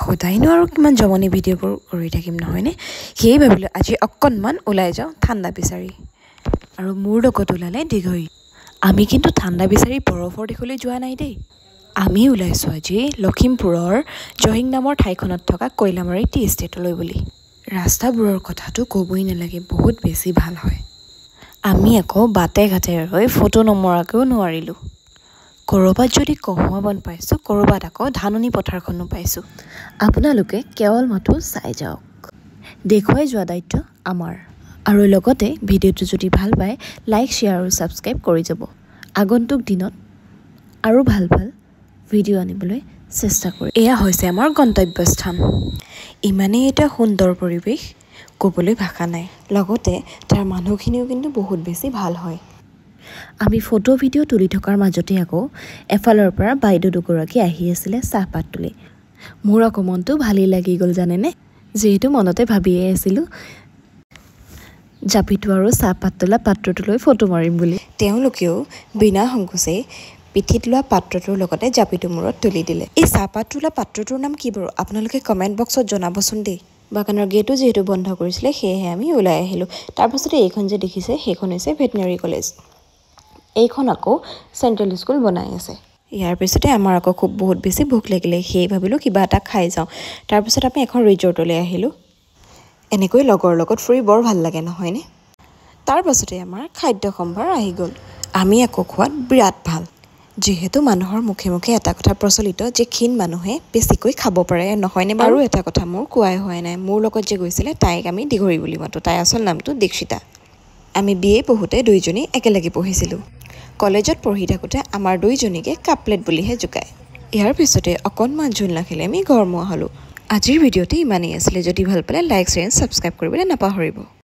সদায়নো আৰু কিমান জমনি ভিডিঅ'বোৰ কৰি থাকিম নহয়নে? সেয়ে ভাবিলোঁ আজি অকণমান ওলাই যাওঁ ঠাণ্ডা বিচাৰি। আৰু মোৰ লগত ওলালে দীঘৈ। আমি কিন্তু ঠাণ্ডা বিচাৰি বৰফৰ দেশলৈ যোৱা নাই দেই। আমি ওলাইছোঁ আজি লখিমপুৰৰ জহিং নামৰ ঠাইখনত থকা কয়লামাৰী টি ষ্টেটলৈ বুলি। ৰাস্তাবোৰৰ কথাটো ক'বই নালাগে, বহুত বেছি ভাল হয়। আমি আকৌ বাটে ঘাটে ৰৈ ফটো নমৰাকৈও নোৱাৰিলোঁ। ক'ৰবাত যদি কহুৱা বন পাইছোঁ, ক'ৰবাত আকৌ ধাননি পথাৰখনো পাইছোঁ। আপোনালোকে কেৱল মাথো চাই যাওক। দেখুৱাই যোৱা দায়িত্ব আমাৰ। আৰু লগতে ভিডিঅ'টো যদি ভাল পায় লাইক, শ্বেয়াৰ আৰু ছাবস্ক্ৰাইব কৰি যাব। আগন্তুক দিনত আৰু ভাল ভাল ভিডিঅ' আনিবলৈ চেষ্টা কৰি। এয়া হৈছে আমাৰ গন্তব্যস্থান। ইমানেই এটা সুন্দৰ পৰিৱেশ, ক'বলৈ ভাষা নাই। লগতে তাৰ মানুহখিনিও কিন্তু বহুত বেছি ভাল হয়। আমি ফটো ভিডিঅ' তুলি থকাৰ মাজতে আকৌ এফালৰ পৰা বাইদেউ দুগৰাকী আহি আছিলে চাহপাত তুলি। মোৰ আকৌ মনটো ভালেই লাগি গ'ল জানেনে, যিহেতু মনতে ভাবিয়ে আছিলোঁ জাপিটো আৰু চাহপাত তোলা পাত্ৰটোলৈ ফটো মাৰিম বুলি। তেওঁলোকেও বিনা সংকোচে পিঠিত লোৱা পাত্ৰটোৰ লগতে জাপিটো মূৰত তুলি দিলে। এই চাহপাত তোলা পাত্ৰটোৰ নাম কি বাৰু? আপোনালোকে কমেণ্ট বক্সত জনাবচোন দেই। বাগানৰ গেটো যিহেতু বন্ধ কৰিছিলে সেয়েহে আমি ওলাই আহিলোঁ। তাৰপাছতে এইখন যে দেখিছে সেইখন হৈছে ভেটেনেৰী কলেজ। এইখন আকৌ চেণ্ট্ৰেল স্কুল বনাই আছে। ইয়াৰ পিছতে আমাৰ আকৌ বহুত বেছি ভোক লাগিলে, সেয়ে ভাবিলোঁ কিবা এটা খাই যাওঁ। তাৰপিছত আমি এখন ৰিজৰ্টলৈ আহিলোঁ। এনেকৈ লগৰ লগত ফুৰি বৰ ভাল লাগে নহয়নে? তাৰপাছতে আমাৰ খাদ্য সম্ভাৰ আহি গ'ল। আমি আকৌ খোৱাত বিৰাট ভাল। যিহেতু মানুহৰ মুখে মুখে এটা কথা প্ৰচলিত যে ক্ষীণ মানুহে বেছিকৈ খাব পাৰে নহয়নে বাৰু? আৰু এটা কথা মোৰ কোৱাই হোৱাই নাই, মোৰ লগত যে গৈছিলে তাইক আমি দীঘৰী বুলি মাতোঁ। তাইৰ আচল নামটো দীক্ষিতা। আমি BA পঢ়োঁতে দুইজনী একেলগে পঢ়িছিলোঁ। কলেজত পঢ়ি থাকোঁতে আমাৰ দুইজনীকে কাপলেট বুলিহে জোকায়। ইয়াৰ পিছতে অকণমান জোল নাখালে আমি ঘৰমুৱা হ'লোঁ। আজিৰ ভিডিঅ'টো ইমানেই আছিলে। যদি ভাল পালে লাইক, শ্বেয়াৰ, ছাবস্ক্ৰাইব কৰিবলৈ নাপাহৰিব।